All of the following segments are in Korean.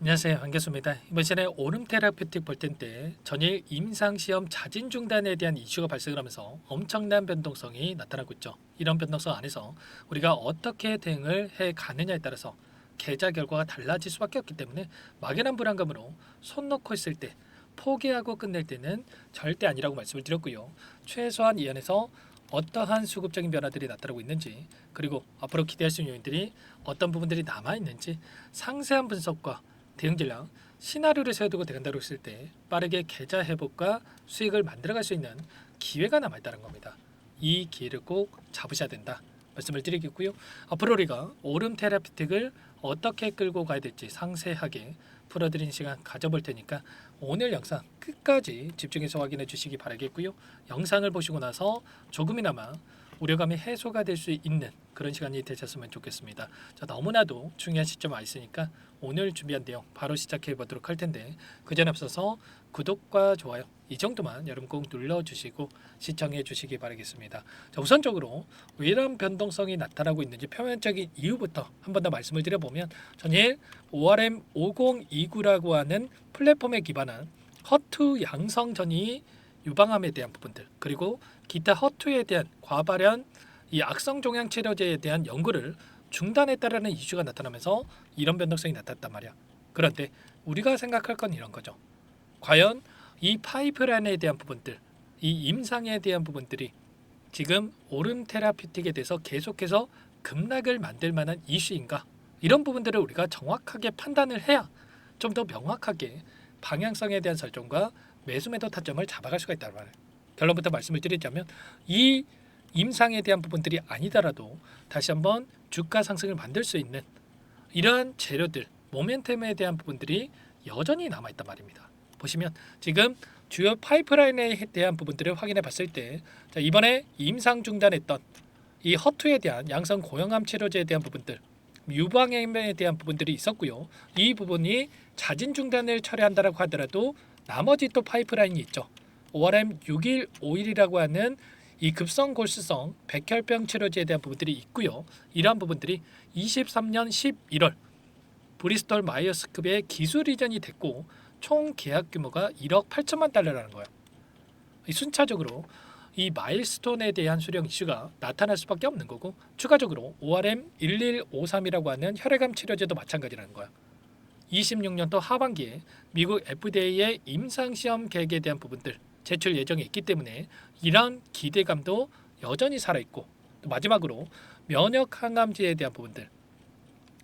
안녕하세요. 반갑습니다. 이번 시간에 오름 테라퓨틱 볼 텐데 전일 임상시험 자진 중단에 대한 이슈가 발생을 하면서 엄청난 변동성이 나타나고 있죠. 이런 변동성 안에서 우리가 어떻게 대응을 해 가느냐에 따라서 계좌 결과가 달라질 수밖에 없기 때문에 막연한 불안감으로 손 놓고 있을 때 포기하고 끝낼 때는 절대 아니라고 말씀을 드렸고요. 최소한 이 안에서 어떠한 수급적인 변화들이 나타나고 있는지, 그리고 앞으로 기대할 수 있는 요인들이 어떤 부분들이 남아 있는지 상세한 분석과 대응 전략, 시나리오를 세워두고 대응한다고 했을 때 빠르게 계좌 회복과 수익을 만들어갈 수 있는 기회가 남아있다는 겁니다. 이 기회를 꼭 잡으셔야 된다 말씀을 드리겠고요. 앞으로 우리가 오름 테라피틱을 어떻게 끌고 가야 될지 상세하게 풀어드리는 시간 가져볼 테니까 오늘 영상 끝까지 집중해서 확인해 주시기 바라겠고요. 영상을 보시고 나서 조금이나마 우려감이 해소가 될 수 있는 그런 시간이 되셨으면 좋겠습니다. 자, 너무나도 중요한 시점 와 있으니까 오늘 준비한 내용 바로 시작해 보도록 할 텐데 그 전에 앞서서 구독과 좋아요 이 정도만 여러분 꼭 눌러주시고 시청해 주시기 바라겠습니다. 자, 우선적으로 왜 이런 변동성이 나타나고 있는지 표면적인 이유부터 한 번 더 말씀을 드려보면 전일 ORM 5029라고 하는 플랫폼에 기반한 허투 양성전이 유방암에 대한 부분들, 그리고 기타 허투에 대한 과발현 이 악성 종양 치료제에 대한 연구를 중단했다라는 이슈가 나타나면서 이런 변동성이 나타났단 말이야. 그런데 우리가 생각할 건 이런 거죠. 과연 이 파이프라인에 대한 부분들, 이 임상에 대한 부분들이 지금 오름 테라피틱에 대해서 계속해서 급락을 만들 만한 이슈인가? 이런 부분들을 우리가 정확하게 판단을 해야 좀 더 명확하게 방향성에 대한 설정과 매수 매도 타점을 잡아갈 수가 있다는 말이에요. 결론부터 말씀을 드리자면 이 임상에 대한 부분들이 아니더라도 다시 한번 주가 상승을 만들 수 있는 이러한 재료들, 모멘텀에 대한 부분들이 여전히 남아있단 말입니다. 보시면 지금 주요 파이프라인에 대한 부분들을 확인해 봤을 때 이번에 임상 중단했던 이 허투에 대한 양성 고형암 치료제에 대한 부분들, 유방암에 대한 부분들이 있었고요. 이 부분이 자진 중단을 처리한다라고 하더라도 나머지 또 파이프라인이 있죠. ORM 6151이라고 하는 이 급성 골수성 백혈병 치료제에 대한 부분들이 있고요. 이러한 부분들이 23년 11월 브리스톨 마이어스급의 기술 이전이 됐고 총 계약 규모가 1억 8천만 달러라는 거예요. 순차적으로 이 마일스톤에 대한 수령 이슈가 나타날 수밖에 없는 거고, 추가적으로 ORM 1153이라고 하는 혈액암 치료제도 마찬가지라는 거야. 26년도 하반기에 미국 FDA의 임상시험 계획에 대한 부분들 제출 예정에 있기 때문에 이런 기대감도 여전히 살아있고, 마지막으로 면역 항암제에 대한 부분들,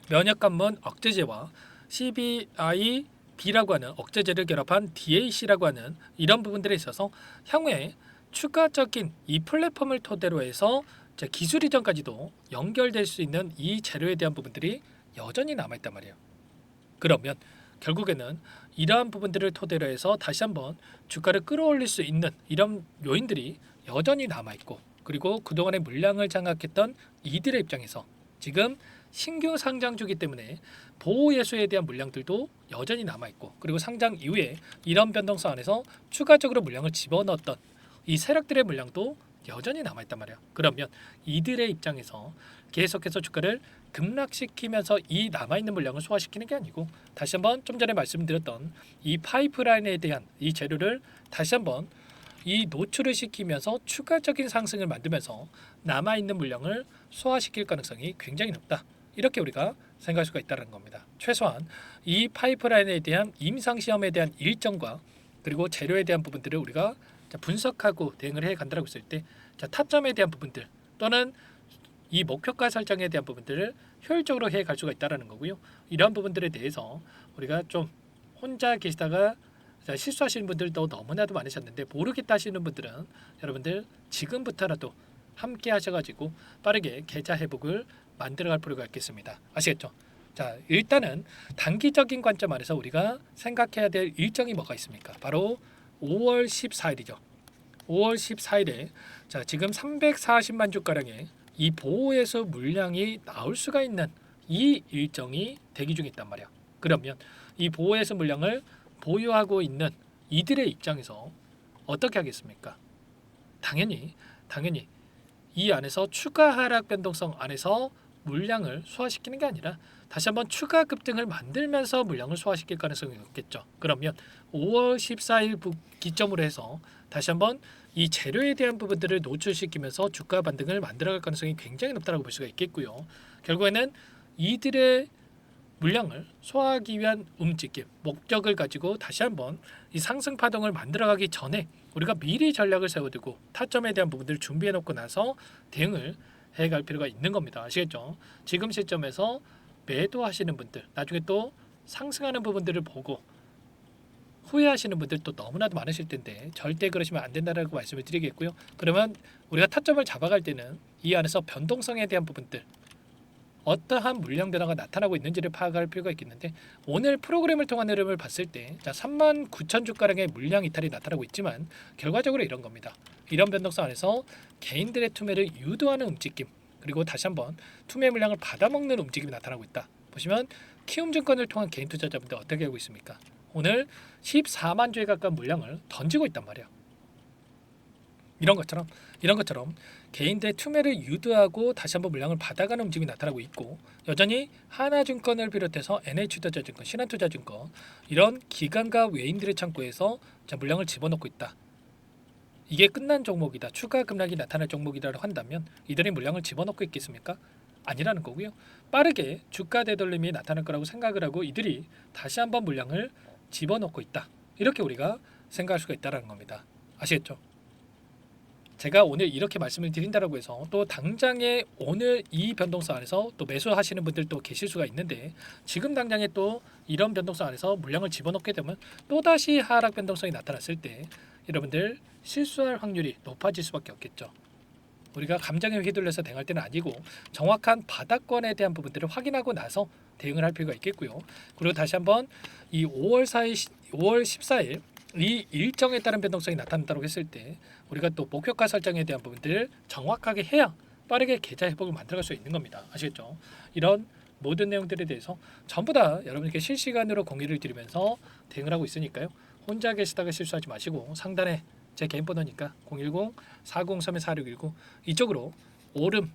면역관문 억제제와 CBI-B라고 하는 억제제를 결합한 DAC라고 하는 이런 부분들에 있어서 향후에 추가적인 이 플랫폼을 토대로 해서 기술 이전까지도 연결될 수 있는 이 재료에 대한 부분들이 여전히 남아있단 말이에요. 그러면 결국에는 이러한 부분들을 토대로 해서 다시 한번 주가를 끌어올릴 수 있는 이런 요인들이 여전히 남아있고, 그리고 그동안의 물량을 장악했던 이들의 입장에서 지금 신규 상장주기 때문에 보호 예수에 대한 물량들도 여전히 남아있고, 그리고 상장 이후에 이런 변동성 안에서 추가적으로 물량을 집어넣었던 이 세력들의 물량도 여전히 남아있단 말이야. 그러면 이들의 입장에서 계속해서 주가를 급락시키면서 이 남아있는 물량을 소화시키는 게 아니고 다시 한번 좀 전에 말씀드렸던 이 파이프라인에 대한 이 재료를 다시 한번 이 노출을 시키면서 추가적인 상승을 만들면서 남아있는 물량을 소화시킬 가능성이 굉장히 높다. 이렇게 우리가 생각할 수가 있다는 겁니다. 최소한 이 파이프라인에 대한 임상시험에 대한 일정과 그리고 재료에 대한 부분들을 우리가 분석하고 대응을 해 간다고 했을 때 타점에 대한 부분들 또는 이 목표가 설정에 대한 부분들을 효율적으로 해 갈 수가 있다는 거고요. 이러한 부분들에 대해서 우리가 좀 혼자 계시다가 실수하시는 분들도 너무나도 많으셨는데 모르겠다 하시는 분들은 여러분들 지금부터라도 함께 하셔가지고 빠르게 계좌 회복을 만들어갈 필요가 있겠습니다. 아시겠죠? 자, 일단은 단기적인 관점 안에서 우리가 생각해야 될 일정이 뭐가 있습니까? 바로 5월 14일이죠. 5월 14일에 자, 지금 340만 주가량의 이 보호예수 물량이 나올 수가 있는 이 일정이 대기 중에 있단 말이야. 그러면 이 보호예수 물량을 보유하고 있는 이들의 입장에서 어떻게 하겠습니까? 당연히 이 안에서 추가 하락 변동성 안에서 물량을 소화시키는 게 아니라 다시 한번 추가 급등을 만들면서 물량을 소화시킬 가능성이 높겠죠. 그러면 5월 14일 기점으로 해서 다시 한번 이 재료에 대한 부분들을 노출시키면서 주가 반등을 만들어갈 가능성이 굉장히 높다고 볼 수가 있겠고요. 결국에는 이들의 물량을 소화하기 위한 움직임, 목적을 가지고 다시 한번 이 상승 파동을 만들어가기 전에 우리가 미리 전략을 세워두고 타점에 대한 부분들을 준비해 놓고 나서 대응을 해갈 필요가 있는 겁니다. 아시겠죠? 지금 시점에서 매도하시는 분들, 나중에 또 상승하는 부분들을 보고 후회하시는 분들도 너무나도 많으실 텐데 절대 그러시면 안 된다라고 말씀을 드리겠고요. 그러면 우리가 타점을 잡아갈 때는 이 안에서 변동성에 대한 부분들, 어떠한 물량 변화가 나타나고 있는지를 파악할 필요가 있겠는데, 오늘 프로그램을 통한 흐름을 봤을 때 39,000 주가량의 물량 이탈이 나타나고 있지만 결과적으로 이런 겁니다. 이런 변동성 안에서 개인들의 투매를 유도하는 움직임, 그리고 다시 한번 투매 물량을 받아먹는 움직임이 나타나고 있다. 보시면 키움증권을 통한 개인 투자자분들 어떻게 하고 있습니까? 오늘 14만 주에 가까운 물량을 던지고 있단 말이야. 이런 것처럼 개인들의 투매를 유도하고 다시 한번 물량을 받아가는 움직임이 나타나고 있고, 여전히 하나증권을 비롯해서 NH투자증권, 신한투자증권 이런 기관과 외인들의 창구에서 물량을 집어넣고 있다. 이게 끝난 종목이다, 추가 급락이 나타날 종목이라고 한다면 이들이 물량을 집어넣고 있겠습니까? 아니라는 거고요. 빠르게 주가 되돌림이 나타날 거라고 생각을 하고 이들이 다시 한번 물량을 집어넣고 있다, 이렇게 우리가 생각할 수가 있다는 겁니다. 아시겠죠? 제가 오늘 이렇게 말씀을 드린다라고 해서 또 당장에 오늘 이 변동성 안에서 또 매수하시는 분들도 계실 수가 있는데, 지금 당장에 또 이런 변동성 안에서 물량을 집어넣게 되면 또다시 하락 변동성이 나타났을 때 여러분들 실수할 확률이 높아질 수밖에 없겠죠. 우리가 감정에 휘둘려서 대응할 때는 아니고 정확한 바닥권에 대한 부분들을 확인하고 나서 대응을 할 필요가 있겠고요. 그리고 다시 한번 이 5월 14일 이 일정에 따른 변동성이 나타난다고 했을 때 우리가 또 목표가 설정에 대한 부분들을 정확하게 해야 빠르게 계좌 회복을 만들어갈 수 있는 겁니다. 아시겠죠? 이런 모든 내용들에 대해서 전부 다 여러분께 실시간으로 공유를 드리면서 대응을 하고 있으니까요. 혼자 계시다가 실수하지 마시고 상단에 제 개인 번호니까 010-4031-4619 이쪽으로 오름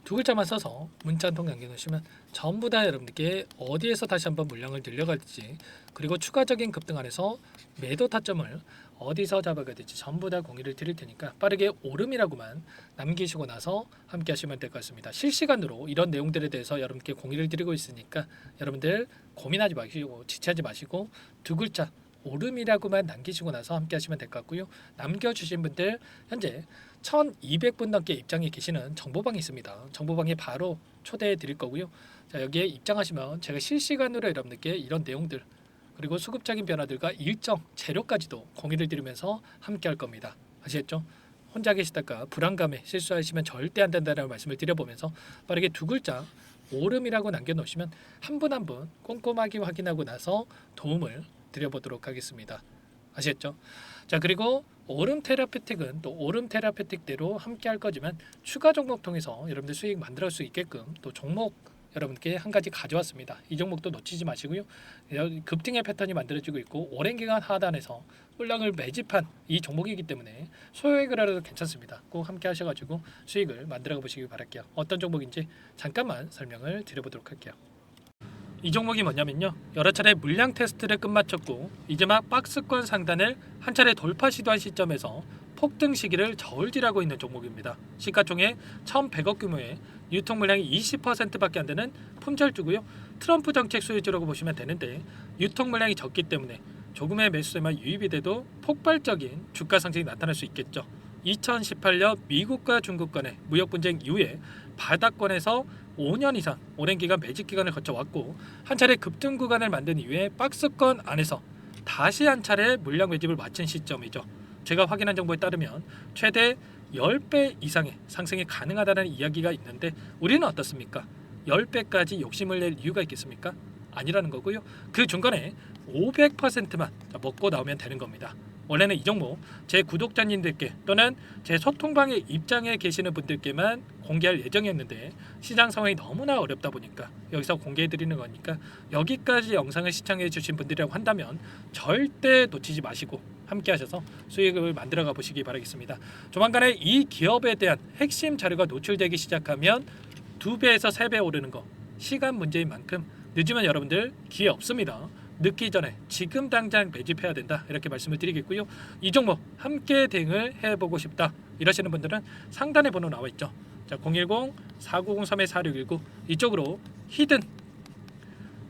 두 글자만 써서 문자 한 통 남겨놓으시면 전부 다 여러분들께 어디에서 다시 한번 물량을 늘려갈지, 그리고 추가적인 급등 안에서 매도 타점을 어디서 잡아가야 될지 전부 다 공유를 드릴 테니까 빠르게 오름이라고만 남기시고 나서 함께 하시면 될 것 같습니다. 실시간으로 이런 내용들에 대해서 여러분께 공유를 드리고 있으니까 여러분들 고민하지 마시고 지체하지 마시고 두 글자 오름이라고만 남기시고 나서 함께 하시면 될 것 같고요. 남겨주신 분들 현재 1200분 넘게 입장해 계시는 정보방이 있습니다. 정보방에 바로 초대해 드릴 거고요. 자, 여기에 입장하시면 제가 실시간으로 여러분들께 이런 내용들, 그리고 수급적인 변화들과 일정 재료까지도 공유를 드리면서 함께 할 겁니다. 아시겠죠? 혼자 계시다가 불안감에 실수하시면 절대 안 된다는 말씀을 드려보면서 빠르게 두 글자 오름이라고 남겨놓으시면 한 분 한 분 꼼꼼하게 확인하고 나서 도움을 드려보도록 하겠습니다. 아시겠죠? 자, 그리고 오름 테라페틱은 또 오름 테라페틱대로 함께 할 거지만 추가 종목 통해서 여러분들 수익 만들어 수 있게끔 또 종목 여러분께 한 가지 가져왔습니다. 이 종목도 놓치지 마시고요. 급등의 패턴이 만들어지고 있고 오랜 기간 하단에서 물량을 매집한 이 종목이기 때문에 소액을 하셔도 괜찮습니다. 꼭 함께 하셔가지고 수익을 만들어 보시기 바랄게요. 어떤 종목인지 잠깐만 설명을 드려보도록 할게요. 이 종목이 뭐냐면요, 여러 차례 물량 테스트를 끝마쳤고 이제 막 박스권 상단을 한 차례 돌파 시도한 시점에서 폭등 시기를 저울질하고 있는 종목입니다. 시가총액 1,100억 규모의 유통 물량이 20%밖에 안 되는 품절주고요. 트럼프 정책 수혜주라고 보시면 되는데 유통 물량이 적기 때문에 조금의 매수세만 유입이 돼도 폭발적인 주가 상승이 나타날 수 있겠죠. 2018년 미국과 중국 간의 무역 분쟁 이후에 바닥권에서 5년 이상 오랜 기간 매집 기간을 거쳐왔고 한 차례 급등 구간을 만든 이후에 박스권 안에서 다시 한 차례 물량 매집을 마친 시점이죠. 제가 확인한 정보에 따르면 최대 10배 이상의 상승이 가능하다는 이야기가 있는데 우리는 어떻습니까? 10배까지 욕심을 낼 이유가 있겠습니까? 아니라는 거고요. 그 중간에 500%만 먹고 나오면 되는 겁니다. 원래는 이 종목 제 구독자님들께 또는 제 소통방에 입장해 계시는 분들께만 공개할 예정이었는데 시장 상황이 너무나 어렵다 보니까 여기서 공개해 드리는 거니까 여기까지 영상을 시청해 주신 분들이라고 한다면 절대 놓치지 마시고 함께 하셔서 수익을 만들어 가 보시기 바라겠습니다. 조만간에 이 기업에 대한 핵심 자료가 노출되기 시작하면 2배에서 3배 오르는 거 시간 문제인 만큼 늦으면 여러분들 기회 없습니다. 늦기 전에 지금 당장 매집해야 된다 이렇게 말씀을 드리겠고요. 이 종목 함께 대응을 해보고 싶다 이러시는 분들은 상단에 번호 나와 있죠. 자, 010-4903-4619 이쪽으로 히든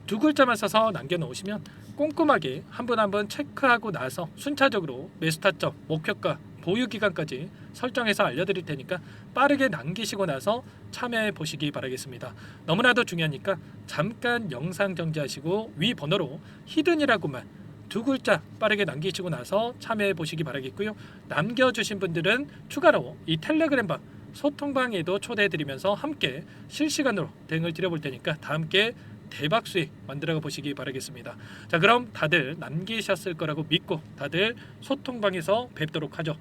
두 글자만 써서 남겨놓으시면 꼼꼼하게 한 분 한 분 체크하고 나서 순차적으로 매수 타점, 목표가, 보유 기간까지 설정해서 알려드릴 테니까 빠르게 남기시고 나서 참여해 보시기 바라겠습니다. 너무나도 중요하니까 잠깐 영상 정지하시고 위 번호로 히든이라고만 두 글자 빠르게 남기시고 나서 참여해 보시기 바라겠고요. 남겨주신 분들은 추가로 이 텔레그램방 소통방에도 초대해 드리면서 함께 실시간으로 대응을 드려볼 테니까 다 함께 대박 수익 만들어 보시기 바라겠습니다. 자, 그럼 다들 남기셨을 거라고 믿고 다들 소통방에서 뵙도록 하죠.